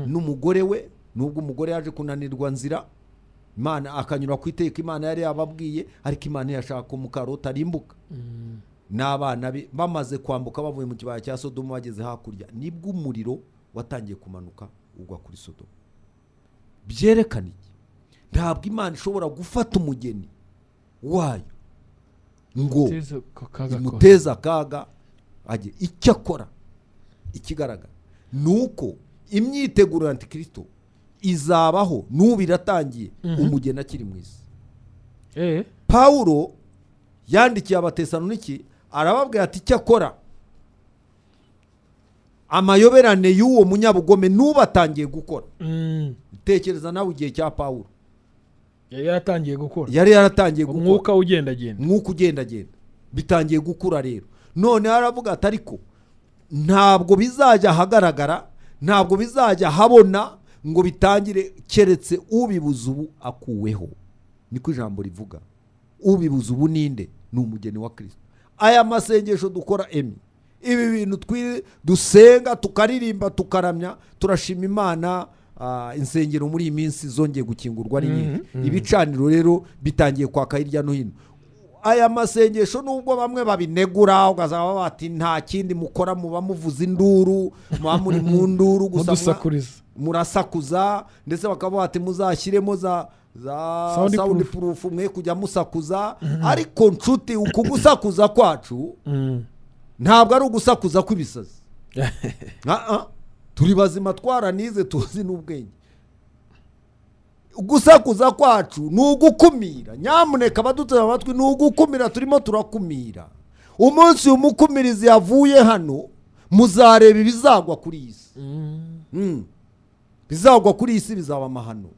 n'umugore we, nubwo umugore yaje kunanirwa nzira, Imana akanyura ku iteka Imana yari yababwiye, ariko Imana yashaka ko muka Loti arimbuka. N'abana be bamaze kwambuka bavuye mu kibaya cya Sodomu, bageze hakurya, nibwo umuriro watangiye kumanuka ugwa kuri Sodomu. Byerekana iki? Ntabwo Imana ishobora gufata umugeni wayo ngo imuteza akaga ajye. Icyo akora ikigaragara nuko imyiteguro ya Antikristo izabaho, n'ubu iratangiye. Umugeni akiri mu isi. Pawulo yandikiye Abatesalonike arababwira ati icyo akora amayoberane y'uwo munyabugome n'ubu atangiye gukora. Tekereza nawe igihe cya Pawulo yari yaratangiye gukora, umwuka ugendagenda bitangiye gukura. Rero none aravuga ati ariko ntabwo bizajya ahagaragara, ntabwo bizajya habona ngo bitangire, keretse ubibuza ubu akuweho. Niko ijambo rivuga. Ubibuza ubu ninde? Ni umugeni wa Kristo. Aya masengesho dukora, ibi bintu dusenga, tukaririmba, tukaramya, turashima Imana. Insengero muri iyi minsi zongeye gukingurwa ari nyinshi. Ibicaniro rero bitangiye kwaka hirya no hino. Aya masengesho nubwo bamwe babinegura, ugasaba bati nta kindi mukora, muba muvuza induru, muba muri mu nduru gusa murasakuza, ndetse bakaba bati muzashyiremo za sound proof mwe kujya musakuza. Ariko nshuti, uku gusakuza kwacu ntabwo ari ugusakuza kw'ibisazi. Turi bazima, twaranize, tuzi n'ubwenge. Gusakuza kwacu ni ugukumira. Nyamuneka baduteze amatwi, ni ugukumira. Turimo turakumira. Umunsi umukumirizi yavuye hano, muzareba ibizagwa kuri isi. Bizagwa kuri isi, bizaba amahano.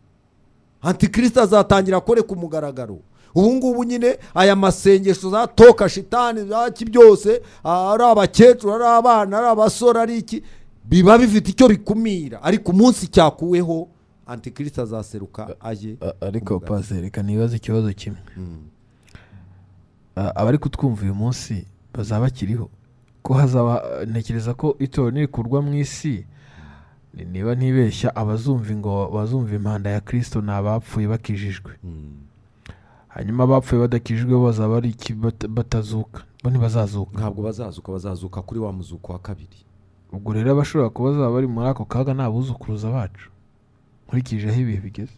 Antikristo azatangira akore ku mugaragaro. Ubu ngubu nyine aya masengesho za toka shitani zaki byose, ari abakecuru, ari abana, ari abasore, ari iki, biba bifite icyo bikumira. Ariko umunsi cyakuweho, Antikristo azaseruka aje. Ariko pastor, reka nibaze ikibazo kimwe. Abari kutwumva uyu munsi bazaba bakiriho ko hazaba, ntekereza ko itorero nirikurwa mu isi, niba ntibeshya bazumva impanda ya Kristo n'abapfuye bakijijwe. Hanyuma abapfuye badakijijwe bazaba ari batazuka, bo ntibazazuka. Ntabwo bazazuka, bazazuka kuri wa muzuko wa kabiri. Ubwo rero abashobora kuba bazaba bari muri ako kaga n'abuzukuruza bacu, nkurikije aho ibihe bigeze.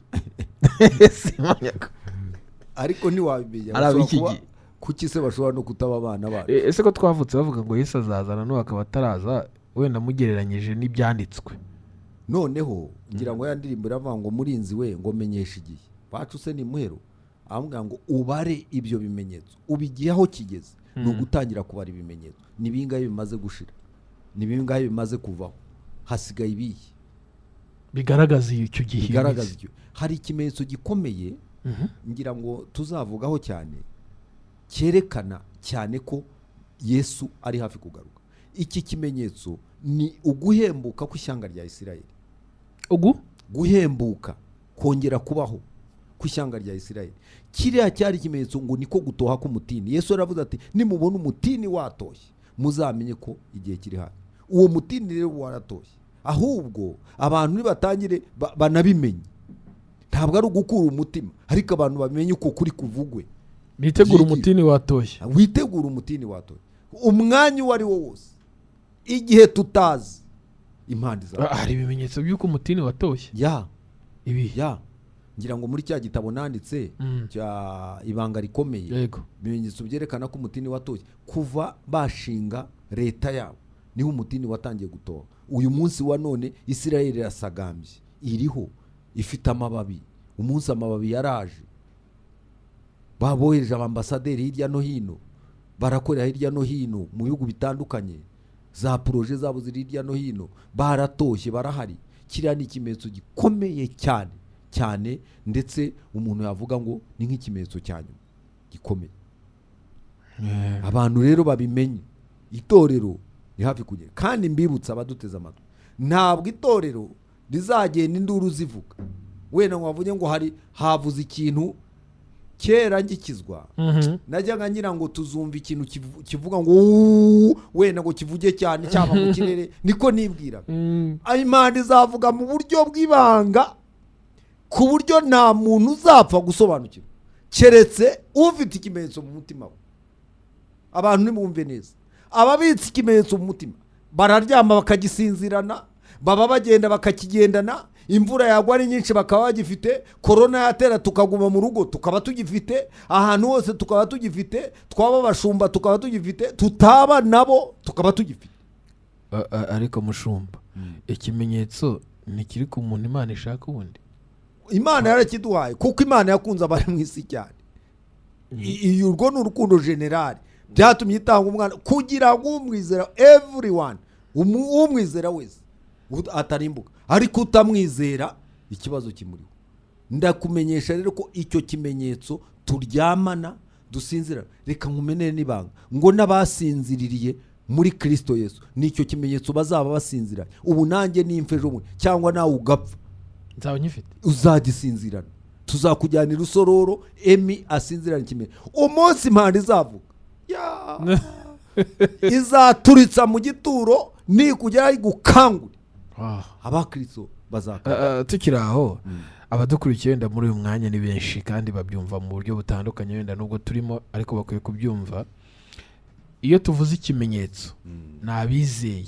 Ariko ntiwabimenya kuki se bashobora no kutaba abana bacu. Ese ko twavutse bavuga ngo Yesu azazana n'uwo akaba ataraza, wenda mugereranyije n'ibyanditswe, noneho ngira ngo ya ndirimbo iravuga ngo murinzi we ngo menyesha igihe wacu se ni muhero avuga ngo ubare ibyo bimenyetso ubigiye aho kigeze no gutangira kubara ibimenyetso ni bingahe bimaze gushira ni bingahe bimaze kuvaho hasigaye ibiyi bigaragaza icyo gihe bigaragaza icyo hari ikimenyetso gikomeye ngira ngo tuzavugaho cyane cyerekana cyane ko Yesu ari hafi kugaruka. Iki kimenyetso ni uguhembuka kw'ishyanga rya Isirayeli. Guhembuka kongera kubaho kw'ishyanga rya Isirayeli. Kiriya cyari ikimenyetso ngo niko gutoha k'umutini. Yesu aravuze ati nimubona umutini watoshye muzamenye ko igihe kiri hafi. Uwo mutini rero waratoshye. Ahubwo abantu nibatangire banabimenye. Ntabwo ari ugukura umutima ariko abantu bamenye uko kuri kuvugwe. Bitegura umutini watoshye. Witegura umutini watoshye. Umwanya wari wo wose. Igihe tutazi impande zawe. Hari ibimenyetso by'uko umutini watoshye. Ibi ngira ngo muri cya gitabo nanditse cya ibanga rikomeye. Ibimenyetso byerekana ko umutini watoshye kuva bashinga leta yabo niho umutini watangiye gutoha. Uyu munsi wa none Isirayeli irasagambye iriho ifite amababi. Umunsi amababi yaraje babohereje abambasaderi hirya no hino barakorera hirya no hino mu bihugu bitandukanye za projet zabo ziri hirya no hino baratoshye barahari. Kiriya ni ikimenyetso gikomeye cyane cyane ndetse umuntu yavuga ngo ni nk'ikimenyetso cyanyu gikomeye. Abantu rero babimenye itorero ni hafi kugera kandi mbibutsa abaduteza amatwi ntabwo itorero rizagenda induru zivuga wenda ngo bavuge ngo hari havuze ikintu kera ngikizwa najyaga ngira ngo tuzumva ikintu kivuga ngo wenda ngo kivuge cyane cyaba mu kirere niko nibwira Imana izavuga mu buryo bw'ibanga ku buryo nta muntu uzapfa gusobanukirwa keretse ufite ikimenyetso mu mutima we. Abantu nimwumve neza ababitse ikimenyetso mu mutima bararyama bakagisinzirana baba bagenda bakakigendana. Imvura yagwa ari nyinshi bakaba bagifite. Corona yatera tukaguma mu rugo tukaba tugifite. Ahantu hose tukaba tugifite. Twaba bashumba tukaba tugifite. Tutaba nabo tukaba tugifite. Ariko mushumba ikimenyetso ntikiri ku muntu Imana ishaka ubundi. Imana yarakiduhaye kuko Imana yakunze abari mu isi cyane. Urwo ni urukundo general byatumye itanga umwana kugira ngo umwizera everyone umwizera wese atarimbuka ariko utamwizera ikibazo kimuriho. Ndakumenyesha rero ko icyo kimenyetso turyamana dusinzira. Reka nkumenere nibanga ngo n'abasinziririye muri Kristo Yesu nicyo kimenyetso bazaba basinzira. Ubu nanjye nimfejo mwe cyangwa nawe ugapfa nzaba nyifite uzagisinzirana. Tuzakujyanira usororo Emi asinzirana ikimenyetso. Umunsi impande izavuga izaturitsa mu gituro ni kugera igukangura. Abakristo bazaka tukiri aho abadukurikiye wenda muri uyu mwanya ni benshi kandi babyumva mu buryo butandukanye wenda nubwo turimo ariko bakwiye kubyumva. Iyo tuvuze ikimenyetso nabizeye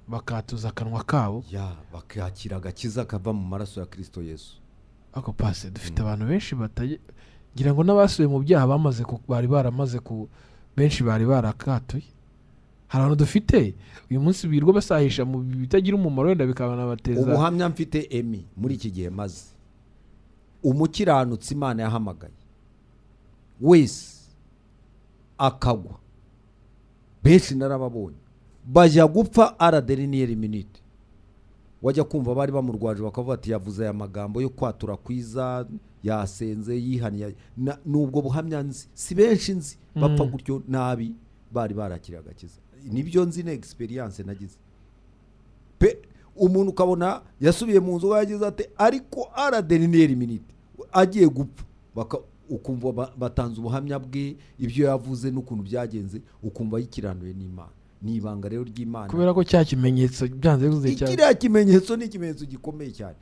bakatuza akanwa kabo bakakira agakiza kava mu maraso ya Kristo Yesu. Ako pase dufite abantu benshi ngira ngo n'abasubiye mu byaha bamaze bari baramaze ku benshi bari barakatuye. Hari abantu dufite uyu munsi birwa basahisha mu bitagira umumaro wenda bikabana bateza. Ubuhamya mfite Emi muri iki gihe maze umukiranutsi Imana yahamagaye wese akagwa benshi narababonye bajya gupfa araderiniere minute. Wajya kumva bari bamurwaje bakavuga ati yavuze aya magambo yo kwatura kwiza yasenze yihaniye. Nubwo buhamya nzi si benshi nzi bapfa gutyo nabi bari barakira agakiza. Nibyo nzi na experience nagize pe. Umuntu ukabona yasubiye mu nzu yagize ati ariko araderiniere minute agiye gupfa ukumva batanze ubuhamya bwe ibyo yavuze n'ukuntu byagenze ukumva yikiranuye n'Imana. Ni ibanga rero ry'Imana kubera ko cya kimenyetso byanze guze cyane. Kiriya kimenyetso ni ikimenyetso gikomeye cyane.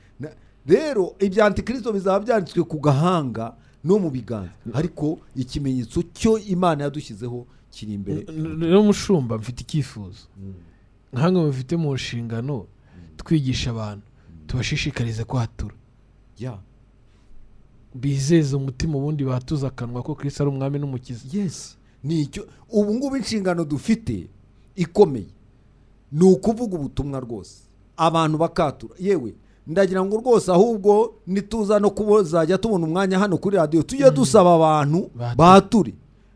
Rero ibya Antikristo bizaba byanditswe ku gahanga no mu biganza ariko ikimenyetso cyo Imana yadushyizeho kiri imbere. Rero mushumba mfite ikifuzo nkango mufite mu nshingano twigisha abantu tubashishikarize kwatura bizeze umutima ubundi batuza akanwa ko Kristo ari umwami n'umukiza. Yes nicyo ubu ngubu inshingano dufite ikomeye ni ukuvuga ubutumwa rwose abantu bakatura. Yewe ndagira ngo rwose ahubwo nituza no kubozajya tubona umwanya hano kuri radio tujye dusaba abantu bature,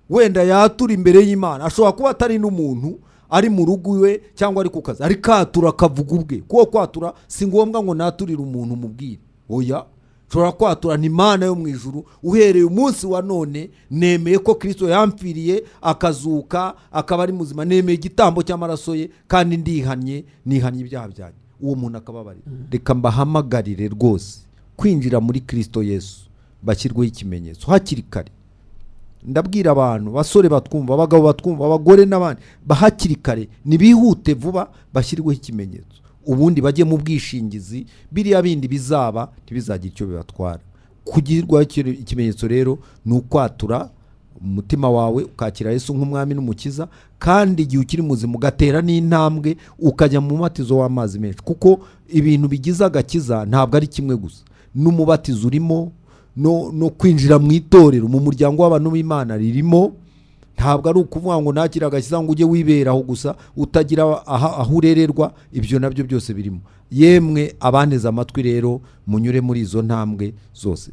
wenda yatura imbere y'Imana. Ashobora kuba atari n'umuntu ari mu rugo iwe cyangwa ari ku kazi, ari katura akavuga ubwe. Kuko kwatura si ngombwa ngo naturire umuntu mubwire, oya, shobora kwatura ni Imana yo mu ijuru. Uhereye umunsi wa none nemeye ko Kristo yampfiriye akazuka akaba ari muzima, nemeye igitambo cy'amaraso ye kandi nihanye ibyaha byanyu. Uwo muntu akababarira. Reka mbahamagarire rwose kwinjira muri Kristo Yesu, bashyirweho ikimenyetso hakiri kare. Ndabwira abantu, basore batwumva, abagabo batwumva, abagore n'abandi, bahakiri kare nibihute vuba bashyirweho ikimenyetso, ubundi bajye mu bwishingizi. Biriya bindi bizaba ntibizagira icyo bibatwara. Kugirwa ikimenyetso rero ni ukwatura umutima wawe ukakira Yesu nk'umwami n'umukiza, kandi igihe ukiri muzima ugatera n'intambwe ukajya mu mubatizo w'amazi menshi. Kuko ibintu bigize agakiza ntabwo ari kimwe gusa, n'umubatizo urimo, no kwinjira mu itorero, mu muryango w'abantu b'Imana ririmo. Ntabwo ari ukuvuga ngo nakira agakiza ngo ujye wiberaho gusa utagira aho urererwa. Ibyo nabyo byose birimo. Yemwe abaneza amatwi rero munyure muri izo ntambwe zose.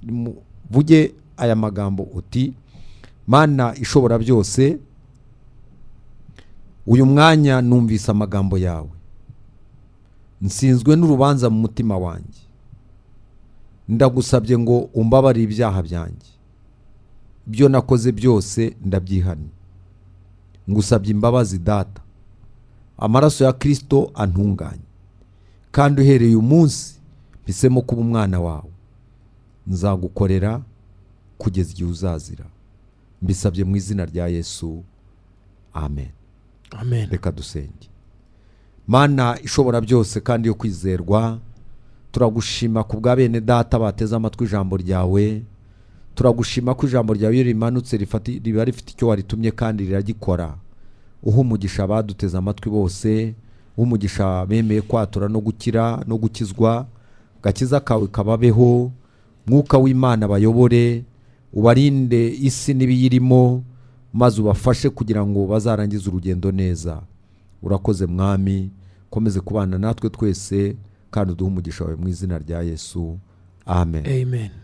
Vuge aya magambo uti: Mana ishobora byose, uyu mwanya numvise amagambo yawe, nsinzwe n'urubanza mu mutima wanjye. Ndagusabye ngo umbabarire ibyaha byanjye, ibyo nakoze byose ndabyihanye. Ngusabye imbabazi Data, amaraso ya Kristo antunganye, kandi uhereye umunsi mpisemo kuba umwana wawe. Nzagukorera kugeza igihe uzazira. Mbisabye mu izina rya Yesu, amen. Amen. Reka dusenge. Mana ishobora byose kandi yo kwizerwa, turagushima ku bwa bene Data bateze amatwi ijambo ryawe. Turagushima ko ijambo ryawe iyo rimanutse riba rifite icyo waritumye kandi riragikora. Umugisha abaduteze amatwi bose, umugisha bemeye kwatura no gukira no gukizwa. Gakiza kawe kababeho, Mwuka w'Imana bayobore, ubarinde isi n'ibiyirimo, maze ubafashe kugira ngo bazarangize urugendo neza. Urakoze Mwami, komeze kubana natwe twese kandi uduhe umugisha wawe mu izina rya Yesu, amen. Amen.